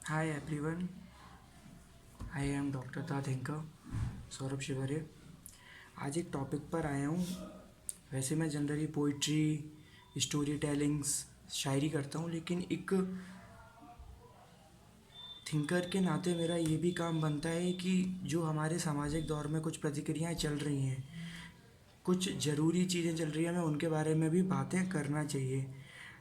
Hi everyone, I am doctor ताथिंका सौरभ शिवरे। आज एक टॉपिक पर आया हूँ। वैसे मैं जनरली पोइट्री, स्टोरी टेलिंग्स, शायरी करता हूँ, लेकिन एक थिंकर के नाते मेरा ये भी काम बनता है कि जो हमारे सामाजिक दौर में कुछ प्रतिक्रियाएं चल रही हैं, कुछ ज़रूरी चीज़ें चल रही हैं, हमें उनके बारे में भी बातें करना चाहिए।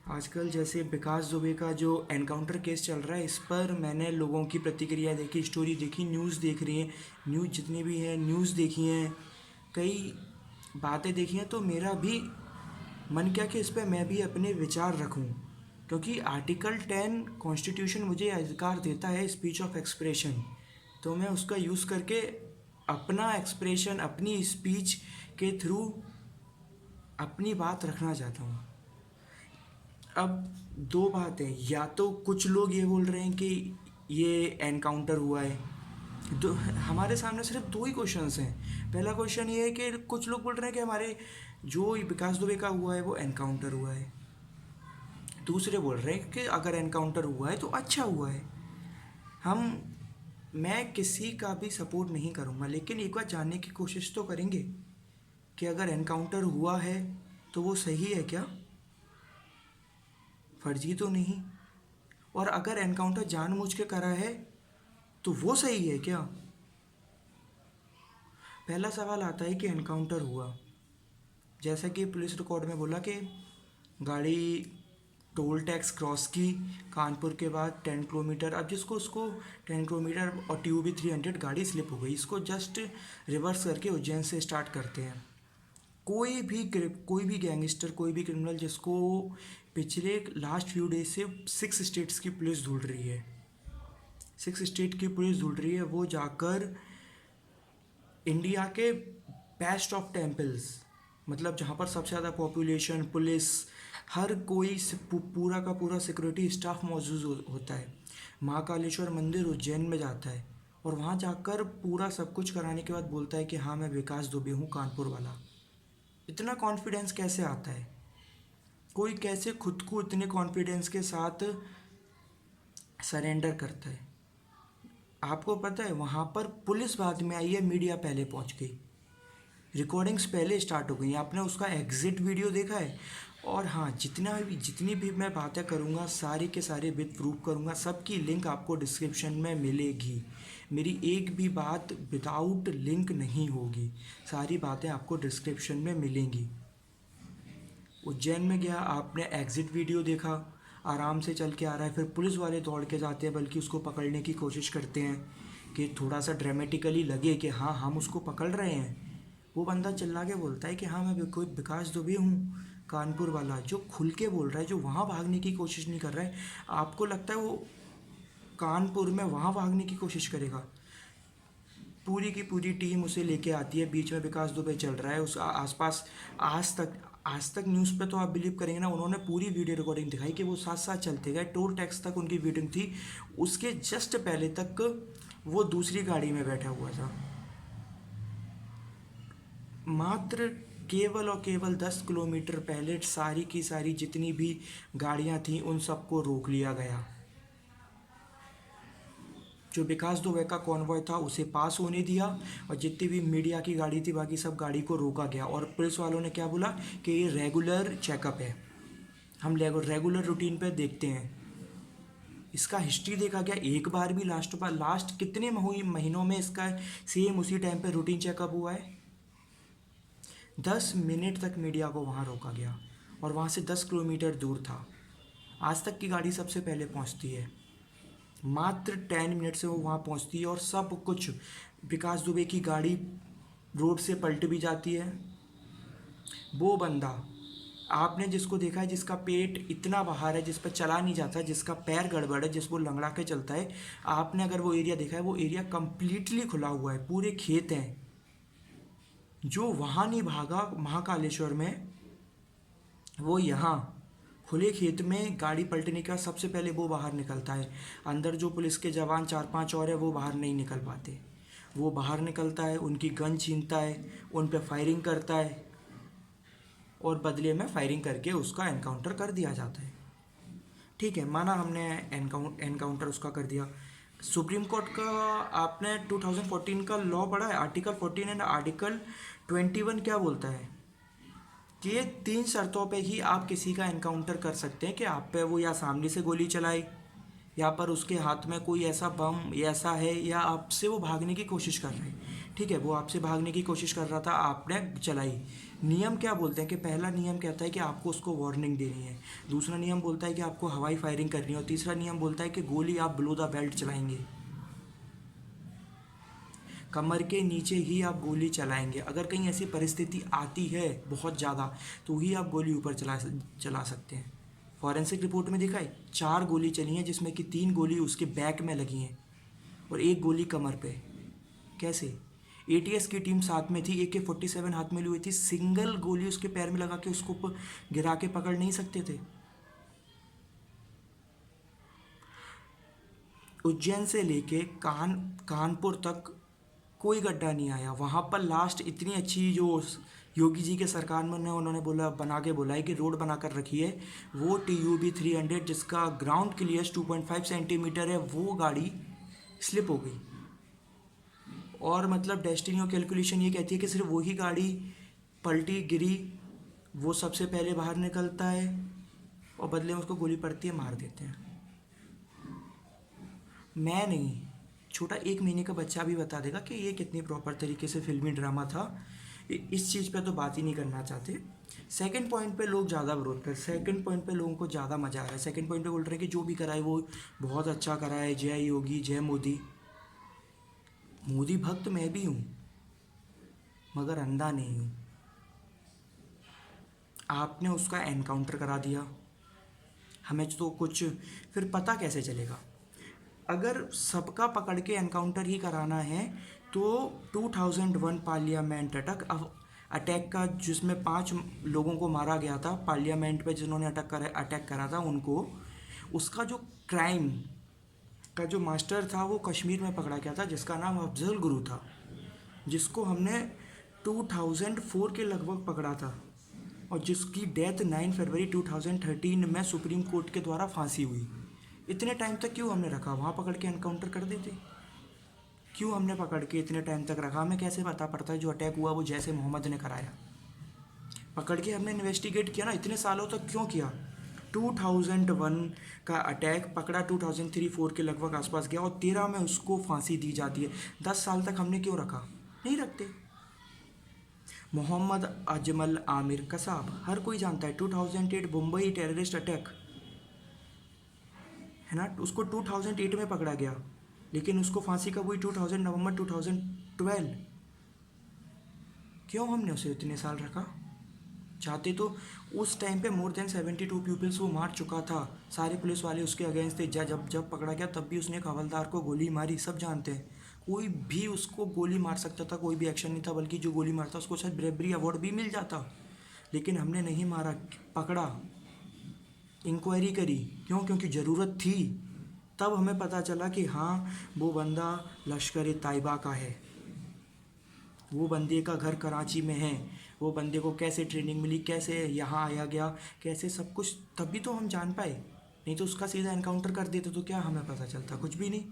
आजकल जैसे विकास दुबे का जो एनकाउंटर केस चल रहा है, इस पर मैंने लोगों की प्रतिक्रिया देखी, स्टोरी देखी, न्यूज़ देख रही हैं, न्यूज़ जितनी भी है न्यूज़ देखी हैं, कई बातें देखी हैं, तो मेरा भी मन किया कि इस पर मैं भी अपने विचार रखूं, क्योंकि आर्टिकल 10 कॉन्स्टिट्यूशन मुझे अधिकार देता है स्पीच ऑफ एक्सप्रेशन। तो मैं उसका यूज़ करके अपना एक्सप्रेशन, अपनी स्पीच के थ्रू अपनी बात रखना चाहता हूँ। अब दो बातें, या तो कुछ लोग ये बोल रहे हैं कि ये एनकाउंटर हुआ है, तो हमारे सामने सिर्फ दो ही क्वेश्चंस हैं। पहला क्वेश्चन ये है कि कुछ लोग बोल रहे हैं कि हमारे जो विकास दुबे का हुआ है वो एनकाउंटर हुआ है। दूसरे बोल रहे हैं कि अगर एनकाउंटर हुआ है तो अच्छा हुआ है। हम मैं किसी का भी सपोर्ट नहीं करूँगा, लेकिन एक बार जानने की कोशिश तो करेंगे कि अगर एनकाउंटर हुआ है तो वो सही है क्या, फर्जी तो नहीं। और अगर एनकाउंटर जानबूझ के करा है तो वो सही है क्या। पहला सवाल आता है कि एनकाउंटर हुआ, जैसा कि पुलिस रिकॉर्ड में बोला कि गाड़ी टोल टैक्स क्रॉस की कानपुर के बाद 10 किलोमीटर, अब जिसको उसको 10 किलोमीटर और ट्यूब भी 300, गाड़ी स्लिप हो गई। इसको जस्ट रिवर्स करके उज्जैन से स्टार्ट करते हैं। कोई भी गैंगस्टर, कोई भी क्रिमिनल जिसको पिछले लास्ट फ्यू डेज से 6 स्टेट्स की पुलिस ढूंढ रही है, 6 स्टेट की पुलिस ढूंढ रही है, वो जाकर इंडिया के बेस्ट ऑफ टेम्पल्स, मतलब जहाँ पर सबसे ज़्यादा पॉपुलेशन, पुलिस, हर कोई पूरा का पूरा सिक्योरिटी स्टाफ मौजूद होता है, महाकालेश्वर मंदिर उज्जैन में जाता है और वहाँ जाकर पूरा सब कुछ कराने के बाद बोलता है कि हाँ मैं विकास दुबे हूँ कानपुर वाला। इतना कॉन्फिडेंस कैसे आता है? कोई कैसे खुद को इतने कॉन्फिडेंस के साथ सरेंडर करता है? आपको पता है वहाँ पर पुलिस बाद में आई है, मीडिया पहले पहुँच गई, रिकॉर्डिंग्स पहले स्टार्ट हो गई। आपने उसका एग्जिट वीडियो देखा है? और हाँ, जितनी भी मैं बातें करूँगा सारे के सारे विद प्रूफ करूँगा, सबकी लिंक आपको डिस्क्रिप्शन में मिलेगी। मेरी एक भी बात विदाउट लिंक नहीं होगी, सारी बातें आपको डिस्क्रिप्शन में मिलेंगी। उज्जैन में गया, आपने एग्जिट वीडियो देखा, आराम से चल के आ रहा है, फिर पुलिस वाले दौड़ के जाते हैं, बल्कि उसको पकड़ने की कोशिश करते हैं कि थोड़ा सा ड्रामेटिकली लगे कि हाँ हम उसको पकड़ रहे हैं। वो बंदा चिल्ला के बोलता है कि हाँ मैं कोई विकास दुबे हूँ कानपुर वाला, जो खुल के बोल रहा है, जो वहाँ भागने की कोशिश नहीं कर रहा है। आपको लगता है वो कानपुर में वहाँ भागने की कोशिश करेगा? पूरी की पूरी टीम उसे लेके आती है, बीच में विकास दुबे चल रहा है, उस आसपास। आज तक न्यूज़ पे तो आप बिलीव करेंगे ना, उन्होंने पूरी वीडियो रिकॉर्डिंग दिखाई कि वो साथ साथ चलते गए, टोल टैक्स तक उनकी वीडियो थी, उसके जस्ट पहले तक वो दूसरी गाड़ी में बैठा हुआ था। मात्र केवल और केवल 10 किलोमीटर पहले सारी की सारी जितनी भी गाड़ियां थीं उन सबको रोक लिया गया। जो विकास दुबे का कॉन्वॉय था उसे पास होने दिया, और जितनी भी मीडिया की गाड़ी थी बाकी सब गाड़ी को रोका गया। और पुलिस वालों ने क्या बोला कि ये रेगुलर चेकअप है, हम रेगुलर रूटीन पे देखते हैं। इसका हिस्ट्री देखा गया, एक बार भी लास्ट कितने महीनों में इसका सेम उसी टाइम पे रूटीन चेकअप हुआ है? 10 मिनट तक मीडिया को वहाँ रोका गया, और वहाँ से 10 किलोमीटर दूर था। आज तक की गाड़ी सबसे पहले पहुँचती है, मात्र 10 मिनट से वो वहाँ पहुँचती है, और सब कुछ विकास दुबे की गाड़ी रोड से पलट भी जाती है। वो बंदा आपने जिसको देखा है, जिसका पेट इतना बाहर है, जिस पर चला नहीं जाता, जिसका पैर गड़बड़ है, जिसको लंगड़ा के चलता है, आपने अगर वो एरिया देखा है, वो एरिया कंप्लीटली खुला हुआ है, पूरे खेत हैं। जो वहाँ नहीं भागा महाकालेश्वर में, वो यहाँ खुले खेत में गाड़ी पलटने का सबसे पहले वो बाहर निकलता है। अंदर जो पुलिस के जवान 4-5 और है वो बाहर नहीं निकल पाते। वो बाहर निकलता है, उनकी गन छीनता है, उन पे फायरिंग करता है, और बदले में फायरिंग करके उसका एनकाउंटर कर दिया जाता है। ठीक है, माना हमने एनकाउंटर उसका कर दिया। सुप्रीम कोर्ट का आपने 2014 का लॉ पढ़ा है, आर्टिकल 14 एंड आर्टिकल 21 क्या बोलता है कि ये 3 शर्तों पे ही आप किसी का एनकाउंटर कर सकते हैं कि आप पे वो या सामने से गोली चलाए, या पर उसके हाथ में कोई ऐसा बम ऐसा है, या आपसे वो भागने की कोशिश कर रहे हैं। ठीक है, वो आपसे भागने की कोशिश कर रहा था, आपने चलाई। नियम क्या बोलते हैं कि पहला नियम कहता है कि आपको उसको वार्निंग देनी है, दूसरा नियम बोलता है कि आपको हवाई फायरिंग करनी है, और तीसरा नियम बोलता है कि गोली आप बिलो द बेल्ट चलाएंगे, कमर के नीचे ही आप गोली चलाएंगे। अगर कहीं ऐसी परिस्थिति आती है बहुत ज़्यादा, तो ही आप गोली ऊपर चला सकते हैं। फॉरेंसिक रिपोर्ट में देखा है 4 गोली चली हैं, जिसमें कि 3 गोली उसके बैक में लगी हैं और 1 गोली कमर पे। कैसे? एटीएस की टीम साथ में थी, AK-47 हाथ में ली हुई थी, सिंगल गोली उसके पैर में लगा के उसको गिरा के पकड़ नहीं सकते थे? उज्जैन से लेके कानपुर तक कोई गड्ढा नहीं आया। वहाँ पर लास्ट इतनी अच्छी जो योगी जी के सरकार में उन्होंने बोला, बना के बोला है कि रोड बना कर रखी है, वो TUB 300 जिसका ग्राउंड क्लियर्स 2.5 सेंटीमीटर है, वो गाड़ी स्लिप हो गई। और मतलब डेस्टिनी और कैलकुलेशन ये कहती है कि सिर्फ वही गाड़ी पलटी गिरी, वो सबसे पहले बाहर निकलता है और बदले में उसको गोली पड़ती है, मार देते हैं। मैं नहीं, छोटा 1 महीने का बच्चा भी बता देगा कि ये कितनी प्रॉपर तरीके से फिल्मी ड्रामा था। इस चीज़ पे तो बात ही नहीं करना चाहते। सेकंड पॉइंट पे लोग ज़्यादा विरोध कर, सेकंड पॉइंट पे लोगों को ज़्यादा मज़ा आ रहा है। सेकंड पॉइंट पे बोल रहे हैं कि जो भी कराए वो बहुत अच्छा कराए, जय योगी जय मोदी। मोदी भक्त मैं भी हूँ, मगर अंधा नहीं हूँ। आपने उसका एनकाउंटर करा दिया, हमें तो कुछ फिर पता कैसे चलेगा? अगर सबका पकड़ के एनकाउंटर ही कराना है तो 2001 पार्लियामेंट अटैक का, जिसमें 5 लोगों को मारा गया था पार्लियामेंट पे, जिन्होंने अटैक करा था उनको, उसका जो क्राइम का जो मास्टर था वो कश्मीर में पकड़ा गया था, जिसका नाम अफजल गुरु था, जिसको हमने 2004 के लगभग पकड़ा था, और जिसकी डेथ 9 फरवरी 2013 में सुप्रीम कोर्ट के द्वारा फांसी हुई। इतने टाइम तक क्यों हमने रखा? वहाँ पकड़ के एनकाउंटर कर देते। क्यों हमने पकड़ के इतने टाइम तक रखा? हमें कैसे पता पड़ता है जो अटैक हुआ वो जैसे मोहम्मद ने कराया? पकड़ के हमने इन्वेस्टिगेट किया ना, इतने सालों तक क्यों किया? 2001 का अटैक पकड़ा, 2003-4 के लगभग आसपास गया, और 13 में उसको फांसी दी जाती है। 10 साल तक हमने क्यों रखा? नहीं रखते। मोहम्मद अजमल आमिर कसाब हर कोई जानता है, 2008 मुंबई टेररिस्ट अटैक है ना, उसको 2008 में पकड़ा गया, लेकिन उसको फांसी कब हुई? 2000 नवंबर 2012। क्यों हमने उसे इतने साल रखा? चाहते तो उस टाइम पे मोर देन 72 पीपल्स वो मार चुका था, सारे पुलिस वाले उसके अगेंस्ट थे। जब जब पकड़ा गया तब भी उसने एक हवलदार को गोली मारी, सब जानते हैं। कोई भी उसको गोली मार सकता था, कोई भी एक्शन नहीं था, बल्कि जो गोली मारता उसको शायद ब्रेवरी अवार्ड भी मिल जाता, लेकिन हमने नहीं मारा, पकड़ा, इंक्वायरी करी। क्यों? क्योंकि ज़रूरत थी। तब हमें पता चला कि हाँ, वो बंदा लश्कर ताइबा का है, वो बंदे का घर कराची में है, वो बंदे को कैसे ट्रेनिंग मिली, कैसे यहाँ आया गया, कैसे सब कुछ, तभी तो हम जान पाए। नहीं तो उसका सीधा एनकाउंटर कर देते तो क्या हमें पता चलता? कुछ भी नहीं।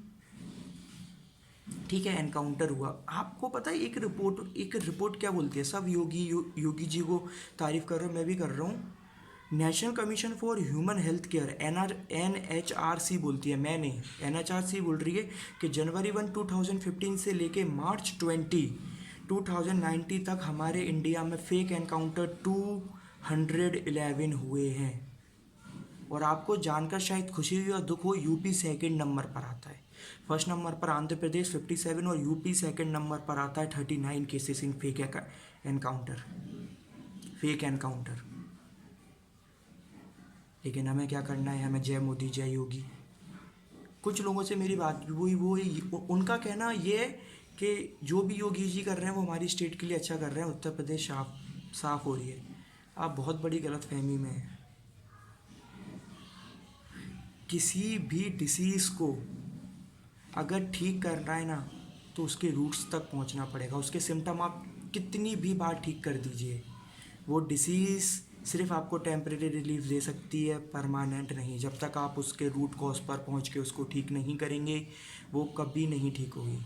ठीक है, एनकाउंटर हुआ। आपको पता है एक रिपोर्ट क्या बोलती है? सब योगी जी को तारीफ़ कर रहे हो, मैं भी कर रहा हूँ। National commission for human health care NHRC बोलती है, मैं नहीं, NHRC बोल रही है कि जनवरी 1 2015 से लेके मार्च 2019 तक हमारे इंडिया में फेक एनकाउंटर 211 हुए हैं। और आपको जानकर शायद खुशी हुई और दुख हो, यूपी सेकंड नंबर पर आता है। फर्स्ट नंबर पर आंध्र प्रदेश 57 और यूपी सेकंड नंबर पर आता है 39 केसेस इन फेक एनकाउंटर। लेकिन हमें क्या करना है? हमें जय मोदी जय योगी। कुछ लोगों से मेरी बात वही उनका कहना ये है कि जो भी योगी जी कर रहे हैं वो हमारी स्टेट के लिए अच्छा कर रहे हैं, उत्तर प्रदेश साफ हो रही है। आप बहुत बड़ी गलतफहमी में हैं। किसी भी डिसीज़ को अगर ठीक करना है ना, तो उसके रूट्स तक पहुंचना पड़ेगा। उसके सिम्टम आप कितनी भी बार ठीक कर दीजिए, वो डिसीज़ सिर्फ आपको टेम्परेरी रिलीफ दे सकती है, परमानेंट नहीं। जब तक आप उसके रूट कॉज पर पहुंच के उसको ठीक नहीं करेंगे, वो कभी नहीं ठीक होगी।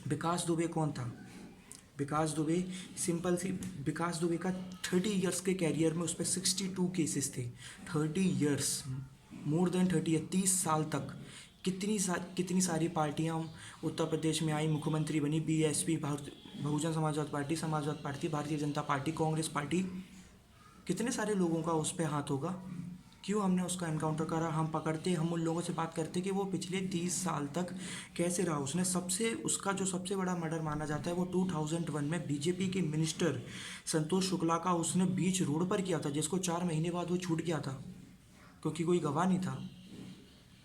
विकास दुबे कौन था? विकास दुबे, सिंपल सी, विकास दुबे का 30 इयर्स के कैरियर में उस पर 62 केसेस थे। 30 इयर्स, मोर देन 30 या 30 साल तक कितनी सारी पार्टियां उत्तर प्रदेश में आई, मुख्यमंत्री बनी, BSP, Bahujan Samajwadi party, Samajwadi party, Bharatiya Janata party, Congress party, कितने सारे लोगों का उस पर हाथ होगा। क्यों हमने उसका एनकाउंटर करा? हम पकड़ते, हम उन लोगों से बात करते कि वो पिछले 30 साल तक कैसे रहा। उसका जो सबसे बड़ा मर्डर माना जाता है वो 2001 में बीजेपी के मिनिस्टर संतोष शुक्ला का उसने बीच रोड पर किया था, जिसको 4 महीने बाद वो छूट गया था क्योंकि कोई गवाह नहीं था।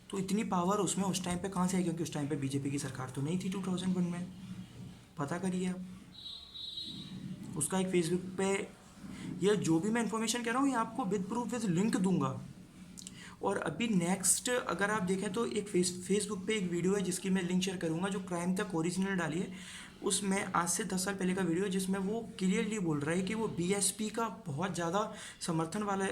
तो इतनी पावर उसमें उस टाइम पे कहाँ से आई? क्योंकि उस टाइम पे बीजेपी की सरकार तो नहीं थी 2001 में। पता करिए आप, उसका एक फेसबुक पे, ये जो भी मैं इन्फॉर्मेशन कह रहा हूँ ये आपको विद प्रूफ विद लिंक दूंगा। और अभी नेक्स्ट अगर आप देखें तो एक फेसबुक पे एक वीडियो है जिसकी मैं लिंक शेयर करूँगा, जो क्राइम तक ओरिजिनल डाली है। उसमें आज से 10 साल पहले का वीडियो है जिसमें वो क्लियरली बोल रहा है कि वो बीएसपी का बहुत ज़्यादा समर्थन वाला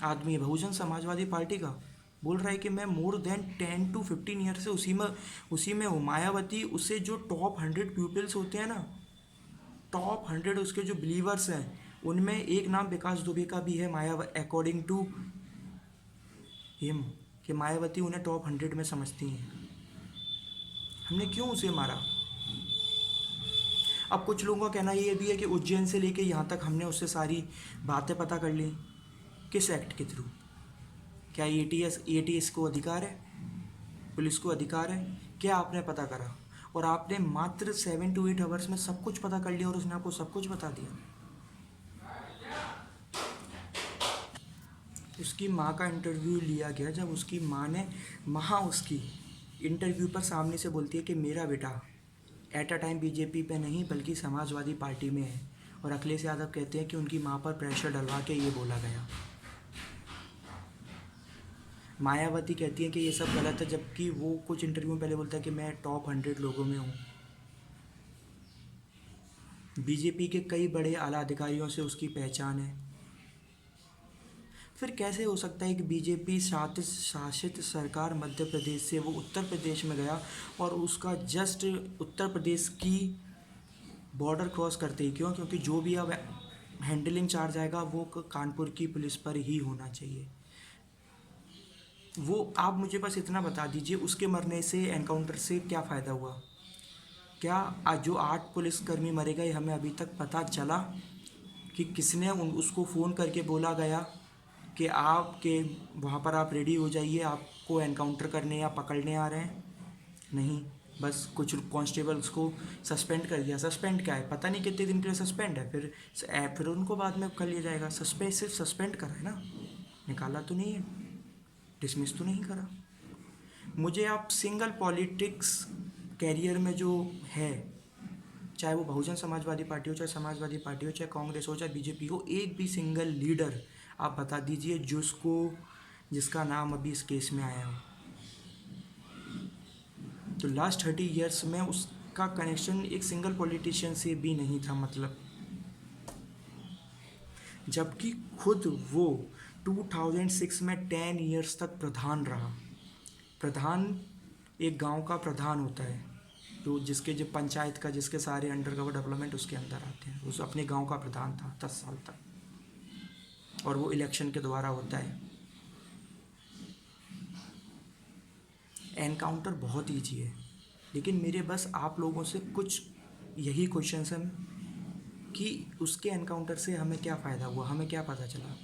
आदमी है, बहुजन समाजवादी पार्टी का। बोल रहा है कि मैं मोर देन 10 to 15 ईयर से उसी में हूँ। मायावती, उससे जो टॉप 100 पीपल्स होते हैं ना, टॉप 100 उसके जो बिलीवर्स हैं, उनमें एक नाम विकास दुबे का भी है, अकॉर्डिंग टू हिम, कि मायावती उन्हें टॉप 100 में समझती हैं। हमने क्यों उसे मारा? अब कुछ लोगों का कहना ये भी है कि उज्जैन से लेके यहाँ तक हमने उससे सारी बातें पता कर ली। किस एक्ट के थ्रू? क्या एटीएस को अधिकार है? पुलिस को अधिकार है? क्या आपने पता करा? और आपने मात्र 7 to 8 आवर्स में सब कुछ पता कर लिया और उसने आपको सब कुछ बता दिया। उसकी माँ का इंटरव्यू लिया गया, जब उसकी माँ ने उसकी इंटरव्यू पर सामने से बोलती है कि मेरा बेटा एट अ टाइम बीजेपी पे नहीं बल्कि समाजवादी पार्टी में है, और अखिलेश यादव कहते हैं कि उनकी माँ पर प्रेशर डलवा के ये बोला गया। मायावती कहती है कि ये सब गलत है, जबकि वो कुछ इंटरव्यू में पहले बोलता है कि मैं टॉप 100 लोगों में हूँ। बीजेपी के कई बड़े आला अधिकारियों से उसकी पहचान है। फिर कैसे हो सकता है कि बीजेपी शासित सरकार मध्य प्रदेश से वो उत्तर प्रदेश में गया और उसका जस्ट उत्तर प्रदेश की बॉर्डर क्रॉस करते ही क्यों? क्योंकि जो भी अब हैंडलिंग चार्ज आएगा वो कानपुर की पुलिस पर ही होना चाहिए। वो आप मुझे बस इतना बता दीजिए, उसके मरने से, एनकाउंटर से क्या फ़ायदा हुआ? क्या आज जो 8 पुलिसकर्मी मरे गए, हमें अभी तक पता चला कि किसने उसको फ़ोन करके बोला गया कि आपके वहाँ पर आप रेडी हो जाइए, आपको एनकाउंटर करने या पकड़ने आ रहे हैं? नहीं, बस कुछ कांस्टेबल्स को सस्पेंड कर दिया। सस्पेंड क्या है? पता नहीं कितने दिन के लिए सस्पेंड है, फिर उनको बाद में कर लिया जाएगा। सिर्फ सस्पेंड करा है ना, निकाला तो नहीं है, डिसमिस तो नहीं करा। मुझे आप सिंगल पॉलिटिक्स कैरियर में जो है, चाहे वो बहुजन समाजवादी पार्टी हो, चाहे समाजवादी पार्टी हो, चाहे कांग्रेस हो, चाहे बीजेपी हो, एक भी सिंगल लीडर आप बता दीजिए जिसका नाम अभी इस केस में आया हो। तो लास्ट 30 ईयर्स में उसका कनेक्शन एक सिंगल पॉलिटिशियन से भी नहीं था, मतलब जबकि खुद वो 2006 में 10 ईयर्स तक प्रधान रहा। प्रधान एक गांव का प्रधान होता है, जो जो पंचायत का, जिसके सारे अंडर कवर डेवलपमेंट उसके अंदर आते हैं। उस अपने गांव का प्रधान था 10 साल तक, और वो इलेक्शन के द्वारा होता है। एनकाउंटर बहुत ईजी है, लेकिन मेरे बस आप लोगों से कुछ यही क्वेश्चन हैं कि उसके एनकाउंटर से हमें क्या फ़ायदा हुआ, हमें क्या पता चला।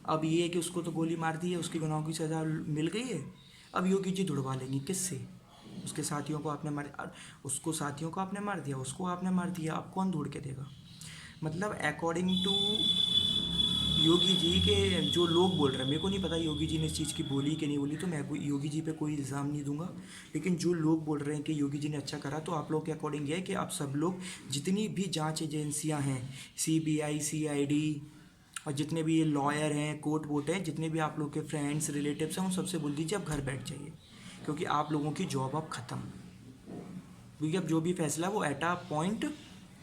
अब ये है कि उसको तो गोली मार दी है, उसकी गुनाहों की सज़ा मिल गई है, अब योगी जी ढुड़वा लेंगी किससे? उसके साथियों को आपने साथियों को आपने मार दिया, उसको आपने मार दिया, अब कौन ढूंढ के देगा? मतलब अकॉर्डिंग टू योगी जी के जो लोग बोल रहे हैं, मेरे को नहीं पता योगी जी ने इस चीज़ की बोली कि नहीं बोली, तो मैं योगी जी पे कोई इल्ज़ाम नहीं दूंगा, लेकिन जो लोग बोल रहे हैं कि योगी जी ने अच्छा करा, तो आप लोग के अकॉर्डिंग ये है कि आप सब लोग जितनी भी जांच एजेंसियां हैं, सीबीआई, सीआईडी, और जितने भी ये लॉयर हैं, कोर्ट वोट हैं, जितने भी आप लोग के फ्रेंड्स रिलेटिव्स हैं, उन सबसे बोल दीजिए अब घर बैठ जाइए, क्योंकि आप लोगों की जॉब अब ख़त्म। क्योंकि अब जो भी फैसला वो एट अ पॉइंट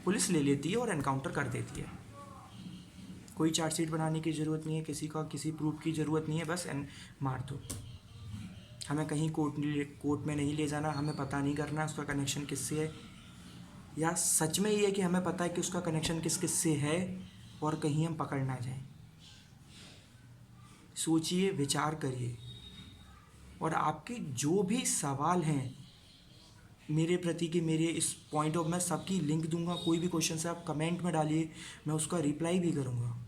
पुलिस ले लेती है और एनकाउंटर कर देती है। कोई चार्जशीट बनाने की ज़रूरत नहीं है, किसी का किसी प्रूफ की ज़रूरत नहीं है, बस मार दो। हमें कहीं कोर्ट में नहीं ले जाना, हमें पता नहीं करना उसका कनेक्शन किससे है, या सच में ये है कि हमें पता है कि उसका कनेक्शन किस किस से है और कहीं हम पकड़ ना जाएं। सोचिए, विचार करिए, और आपके जो भी सवाल हैं मेरे प्रति कि मेरे इस पॉइंट ऑफ, मैं सबकी लिंक दूंगा, कोई भी क्वेश्चन से आप कमेंट में डालिए, मैं उसका रिप्लाई भी करूंगा।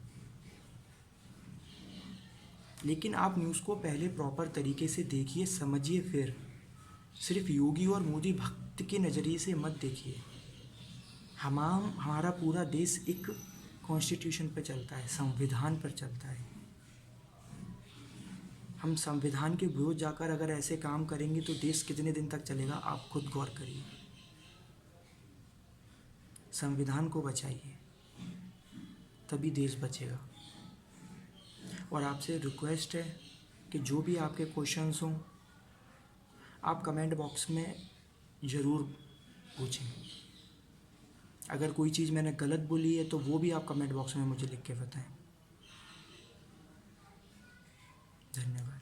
लेकिन आप न्यूज़ को पहले प्रॉपर तरीके से देखिए, समझिए, फिर सिर्फ योगी और मोदी भक्त के नज़रिए से मत देखिए। हमारा पूरा देश एक कॉन्स्टिट्यूशन पर चलता है, संविधान पर चलता है। हम संविधान के विरोध जाकर अगर ऐसे काम करेंगे तो देश कितने दिन तक चलेगा, आप खुद गौर करिए। संविधान को बचाइए, तभी देश बचेगा। और आपसे रिक्वेस्ट है कि जो भी आपके क्वेश्चंस हों आप कमेंट बॉक्स में ज़रूर पूछें। अगर कोई चीज़ मैंने गलत बोली है तो वो भी आप कमेंट बॉक्स में मुझे लिख के बताएं। धन्यवाद।